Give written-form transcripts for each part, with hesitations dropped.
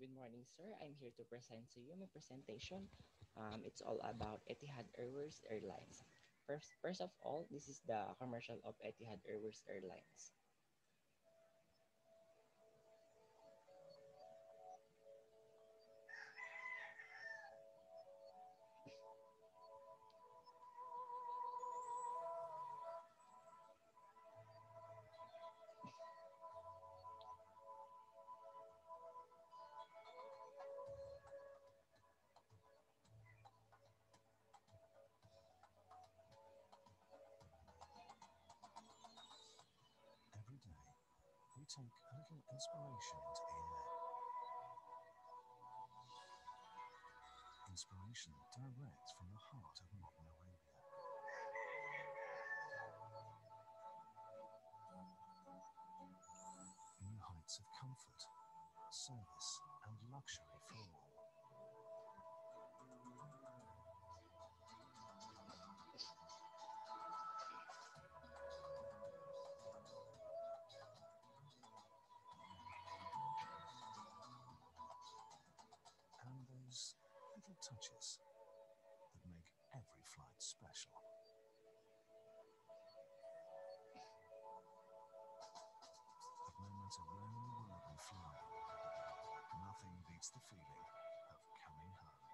Good morning, sir. I'm here to present to you my presentation. It's all about Etihad Airways Airlines. First of all, this is the commercial of Etihad Airways Airlines. Every day, we take a little inspiration into the air. Inspiration direct from the heart of modern Arabia. New heights of comfort, service, and luxury for all. And those little touches that make every flight special. But no matter where in the world we fly, nothing beats the feeling of coming home.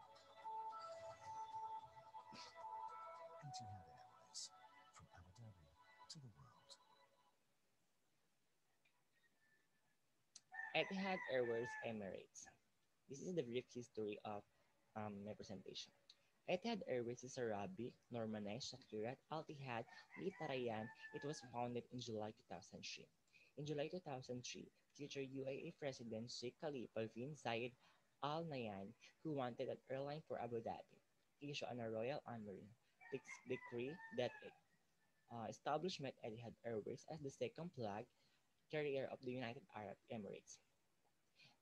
Etihad Airways, from Abu Dhabi to the world. Etihad Airways Emirates. This is the brief history of my presentation. Etihad Airways is Arabic, Normanized, Shakirat, Al-Tihad, Litarayan. It was founded in July 2003. In July 2003, future UAE President Sheikh Khalifa bin Zayed Al Nahyan, who wanted an airline for Abu Dhabi, issued a royal amri decree that establishment Etihad Airways as the second flag carrier of the United Arab Emirates.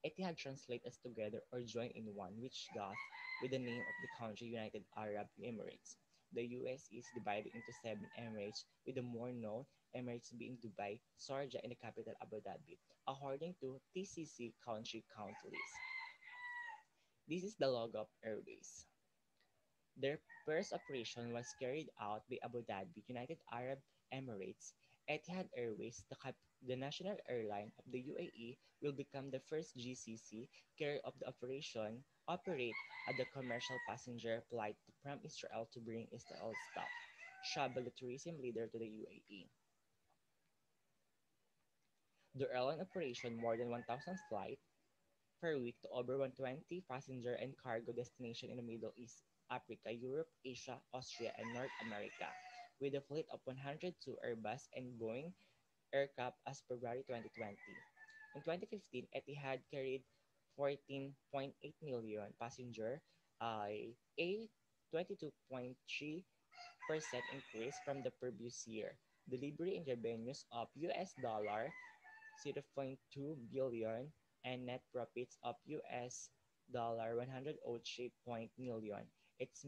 Etihad translates as together or join in one, which goes with the name of the country United Arab Emirates. The US is divided into seven emirates, with the more known emirates being Dubai, Sharjah, and the capital Abu Dhabi, according to TCC country count list. This is the logo of Airways. Their first operation was carried out by Abu Dhabi, United Arab Emirates. Etihad Airways, the national airline of the UAE, will become the first GCC carrier of the operate at the commercial passenger flight from Israel to bring Israel staff, travel the tourism leader to the UAE. The airline operation more than 1,000 flights per week to over 120 passenger and cargo destinations in the Middle East, Africa, Europe, Asia, Austria, and North America, with a fleet of 102 Airbus and Boeing aircraft as February 2020. In 2015, Etihad carried 14.8 million passengers, a 22.3% increase from the previous year. Delivery and revenues of US dollar 0.2 billion and net profits of US dollar 103 million. Its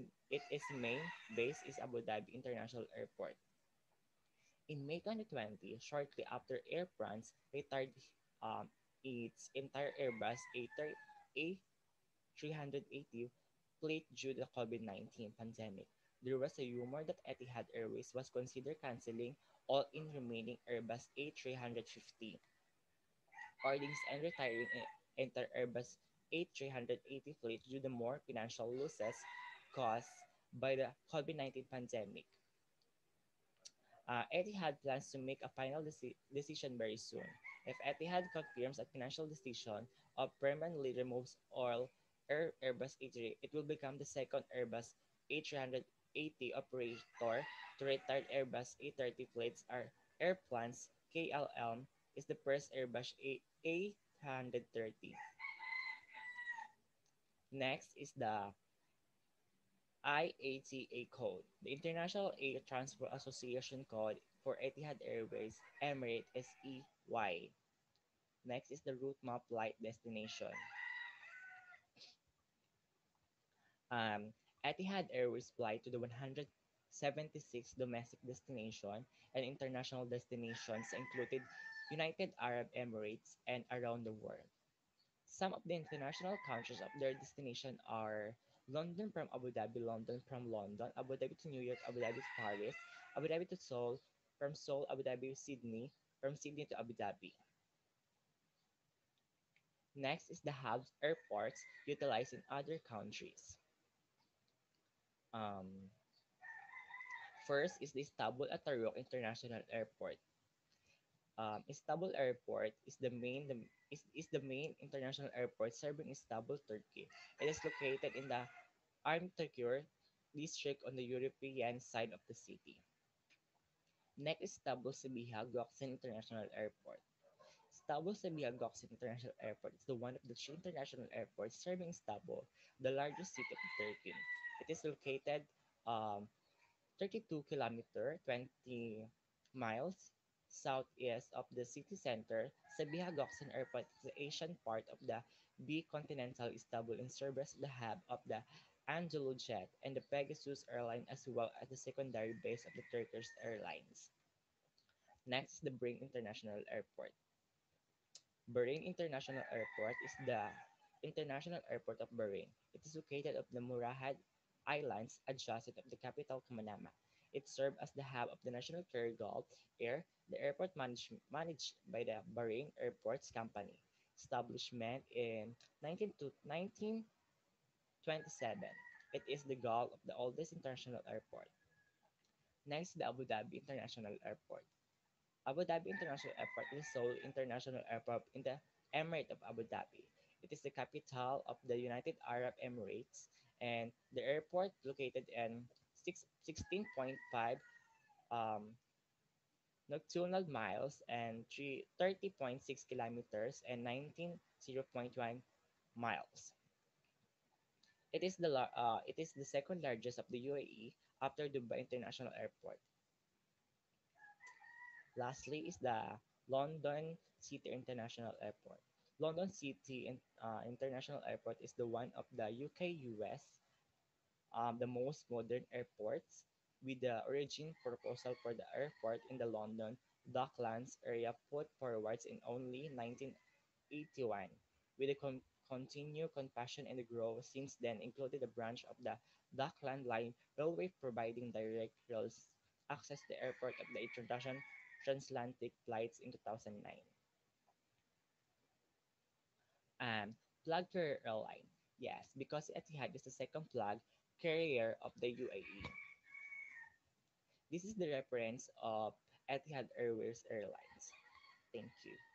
main base is Abu Dhabi International Airport. In May 2020, shortly after Air France retired its entire Airbus A380 fleet due to the COVID-19 pandemic, there was a rumor that Etihad Airways was considered canceling all in remaining Airbus A350 orders and retiring entire Airbus A380 fleet due to more financial losses caused by the COVID-19 pandemic. Etihad plans to make a final decision very soon. If Etihad confirms a financial decision of permanently removes all Airbus A3, it will become the second Airbus A380 operator to retire Airbus A330 fleets. Airplans KLM is the first Airbus A330. Next is the IATA code. The International Air Transport Association code for Etihad Airways Emirates SEY. Next is the route map flight destination. Etihad Airways fly to the 176 domestic destination and international destinations included United Arab Emirates and around the world. Some of the international countries of their destination are London from Abu Dhabi, London from London, Abu Dhabi to New York, Abu Dhabi to Paris, Abu Dhabi to Seoul, from Seoul, Abu Dhabi, Sydney, from Sydney to Abu Dhabi. Next is the hubs airports utilized in other countries. Um, First is the Istanbul Atatürk International Airport. Istanbul Airport is the main international airport serving Istanbul, Turkey. It is located in the Armtakur district on the European side of the city. Next is Istanbul Sabiha Gökçen International Airport. Istanbul Sabiha Gökçen International Airport is the one of the three international airports serving Istanbul, the largest city of Turkey. It is located um, 32 kilometer 20 miles southeast of the city center. Sabiha Gökçen Airport is the Asian part of the B continental Istanbul and serves as the hub of the Anadolu Jet and the Pegasus airline as well as the secondary base of the Turkish Airlines. Next is the Bahrain International Airport. Bahrain International Airport is the international airport of Bahrain. It is located on the Murahad Islands adjacent of the capital Manama. It served as the hub of the national carrier Gulf Air, the airport managed by the Bahrain Airports Company. Establishment in 1927. It is the goal of the oldest international airport. Next, the Abu Dhabi International Airport. Abu Dhabi International Airport is the sole international airport in the Emirate of Abu Dhabi. It is the capital of the United Arab Emirates, and the airport located in 16.5 um, nocturnal miles and 30.6 kilometers and 19.1 miles. It is the second largest of the UAE after Dubai International Airport. Lastly is the London City International Airport. London City International Airport is the one of the UK US the most modern airports with the origin proposal for the airport in the London Docklands area put forwards in only 1981. With the continued compassion and the growth since then included a branch of the Dockland Line Railway providing direct rail access to the airport of the introduction transatlantic flights in 2009. Um, Flag carrier airline. Yes, because Etihad is the second flag carrier of the UAE. This is the reference of Etihad Airways Airlines. Thank you.